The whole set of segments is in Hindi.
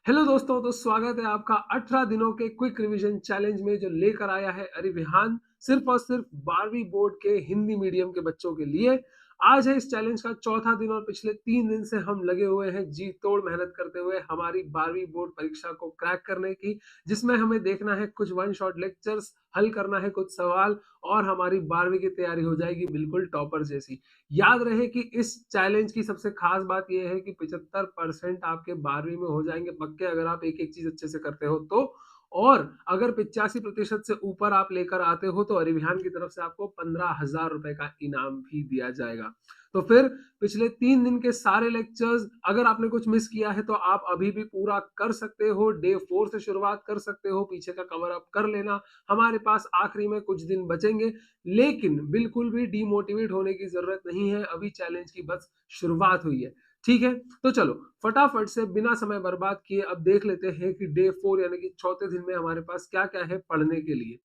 हेलो दोस्तों, तो स्वागत है आपका 18 दिनों के क्विक रिवीजन चैलेंज में जो लेकर आया है अरिविहान सिर्फ और सिर्फ 12वीं बोर्ड के हिंदी मीडियम के बच्चों के लिए। आज है इस चैलेंज का चौथा दिन और पिछले 3 दिन से हम लगे हुए हैं जी तोड़ मेहनत करते हुए हमारी 12वीं बोर्ड परीक्षा को क्रैक करने की, जिसमें हमें देखना है कुछ वन शॉट लेक्चर्स, हल करना है कुछ सवाल और हमारी 12वीं की तैयारी हो जाएगी बिल्कुल टॉपर जैसी। याद रहे कि इस चैलेंज की सबसे खास बात यह है कि 75% आपके 12वीं में हो जाएंगे पक्के, अगर आप एक एक चीज अच्छे से करते हो तो। और अगर 85% से ऊपर आप लेकर आते हो तो अरिविहान की तरफ से आपको 15,000 रुपए का इनाम भी दिया जाएगा। तो फिर पिछले 3 दिन के सारे लेक्चर्स अगर आपने कुछ मिस किया है तो आप अभी भी पूरा कर सकते हो। डे 4 से शुरुआत कर सकते हो, पीछे का कवर अप कर लेना। हमारे पास आखिरी में कुछ दिन बचेंगे, लेकिन बिल्कुल भी डीमोटिवेट होने की जरूरत नहीं है। अभी चैलेंज की बस शुरुआत हुई है। ठीक है, तो चलो फटाफट से बिना समय बर्बाद किए अब देख लेते हैं कि डे 4 यानी कि चौथे दिन में हमारे पास क्या क्या है पढ़ने के लिए।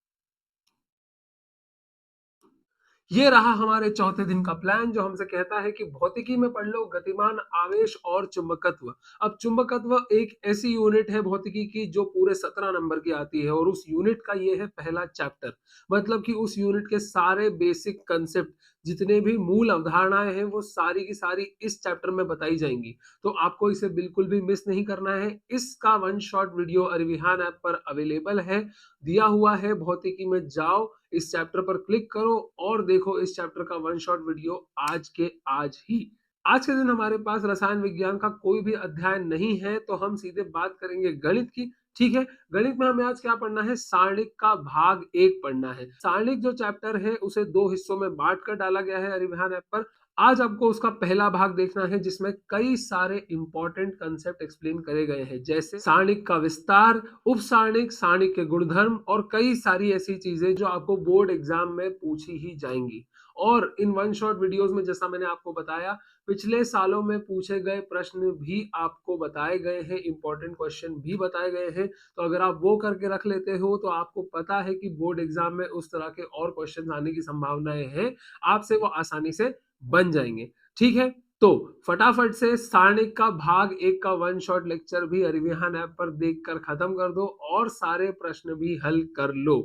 ये रहा हमारे चौथे दिन का प्लान जो हमसे कहता है कि भौतिकी में पढ़ लो गतिमान आवेश और चुंबकत्व। अब चुंबकत्व एक ऐसी यूनिट है भौतिकी की जो पूरे 17 नंबर की आती है और उस यूनिट का ये है पहला चैप्टर। मतलब कि उस यूनिट के सारे बेसिक कंसेप्ट, जितने भी मूल अवधारणाएं हैं वो सारी की सारी इस चैप्टर में बताई जाएंगी। तो आपको इसे बिल्कुल भी मिस नहीं करना है। इसका वन शॉट वीडियो अरिविहान ऐप पर अवेलेबल है, दिया हुआ है। भौतिकी में जाओ, इस चैप्टर पर क्लिक करो और देखो इस चैप्टर का वन शॉट वीडियो आज के आज ही। आज के दिन हमारे पास रसायन विज्ञान का कोई भी अध्याय नहीं है, तो हम सीधे बात करेंगे गणित की। ठीक है, गणित में हमें आज क्या पढ़ना है? सारणिक का भाग 1 पढ़ना है। सारणिक जो चैप्टर है उसे 2 हिस्सों में बांट कर डाला गया है अरिविहान ऐप पर। आज आपको उसका पहला भाग देखना है जिसमें कई सारे इंपॉर्टेंट कंसेप्ट एक्सप्लेन करे गए हैं, जैसे सारणिक का विस्तार, उप सारणिक, सारणिक के गुणधर्म और कई सारी ऐसी चीजें जो आपको बोर्ड एग्जाम में पूछी ही जाएंगी। और इन वन शॉट वीडियोस में जैसा मैंने आपको बताया, पिछले सालों में पूछे गए प्रश्न भी आपको बताए गए हैं, इंपॉर्टेंट क्वेश्चन भी बताए गए हैं। तो अगर आप वो करके रख लेते हो तो आपको पता है कि बोर्ड एग्जाम में उस तरह के और क्वेश्चन आने की संभावनाएं हैं, आपसे वो आसानी से बन जाएंगे। ठीक है, तो फटाफट से सारणिक का भाग 1 का वन शॉट लेक्चर भी अरिविहान ऐप पर देखकर खत्म कर दो और सारे प्रश्न भी हल कर लो।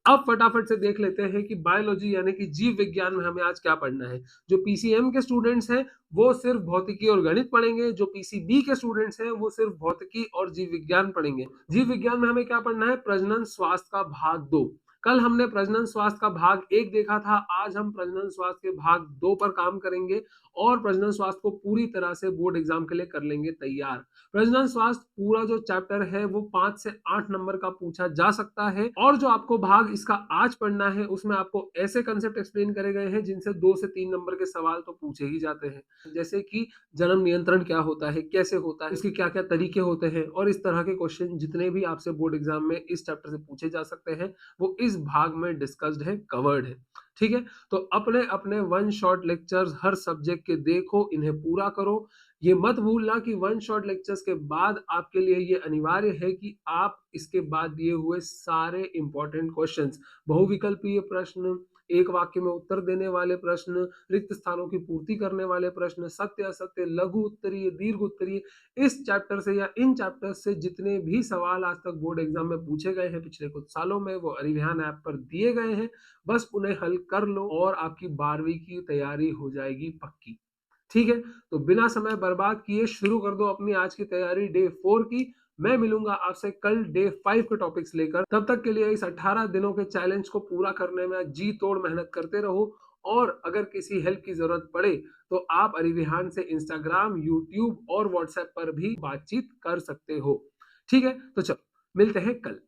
अब फटाफट से देख लेते हैं कि बायोलॉजी यानी कि जीव विज्ञान में हमें आज क्या पढ़ना है। जो पीसीएम के स्टूडेंट्स हैं वो सिर्फ भौतिकी और गणित पढ़ेंगे, जो पीसीबी के स्टूडेंट्स हैं वो सिर्फ भौतिकी और जीव विज्ञान पढ़ेंगे। जीव विज्ञान में हमें क्या पढ़ना है? प्रजनन स्वास्थ्य का भाग 2। कल हमने प्रजनन स्वास्थ्य का भाग 1 देखा था, आज हम प्रजनन स्वास्थ्य के भाग 2 पर काम करेंगे और प्रजनन स्वास्थ्य को पूरी तरह से बोर्ड एग्जाम के लिए कर लेंगे तैयार। प्रजनन स्वास्थ्य पूरा जो चैप्टर है वो 5 से 8 नंबर का पूछा जा सकता है और जो आपको भाग इसका आज पढ़ना है उसमें आपको ऐसे कंसेप्ट एक्सप्लेन करे गए हैं जिनसे 2 से 3 नंबर के सवाल तो पूछे ही जाते हैं, जैसे कि जन्म नियंत्रण क्या होता है, कैसे होता है, इसके क्या क्या तरीके होते हैं और इस तरह के क्वेश्चन जितने भी आपसे बोर्ड एग्जाम में इस चैप्टर से पूछे जा सकते हैं वो इस भाग में डिस्कस्ड है, कवर्ड है। ठीक है, तो अपने अपने वन शॉट लेक्चर्स हर सब्जेक्ट के देखो, इन्हें पूरा करो। ये मत भूलना कि वन शॉट लेक्चर्स के बाद आपके लिए ये अनिवार्य है कि आप इसके बाद दिए हुए सारे इंपॉर्टेंट क्वेश्चंस, बहुविकल्पीय प्रश्न, एक वाक्य में उत्तर देने वाले प्रश्न, रिक्त स्थानों की पूर्ति करने वाले प्रश्न, सत्य असत्य, लघु उत्तरीय, दीर्घ उत्तरीय, इस चैप्टर से या इन चैप्टर से जितने भी सवाल आज तक बोर्ड एग्जाम में पूछे गए हैं पिछले कुछ सालों में वो अरिविहान ऐप पर दिए गए हैं। बस उन्हें हल कर लो और आपकी 12वीं की तैयारी हो जाएगी पक्की। ठीक है, तो बिना समय बर्बाद किए शुरू कर दो अपनी आज की तैयारी डे 4 की। मैं मिलूंगा आपसे कल डे 5 के टॉपिक्स लेकर। तब तक के लिए इस 18 दिनों के चैलेंज को पूरा करने में जी तोड़ मेहनत करते रहो और अगर किसी हेल्प की जरूरत पड़े तो आप अरिविहान से इंस्टाग्राम, यूट्यूब और व्हाट्सएप पर भी बातचीत कर सकते हो। ठीक है, तो चलो मिलते हैं कल।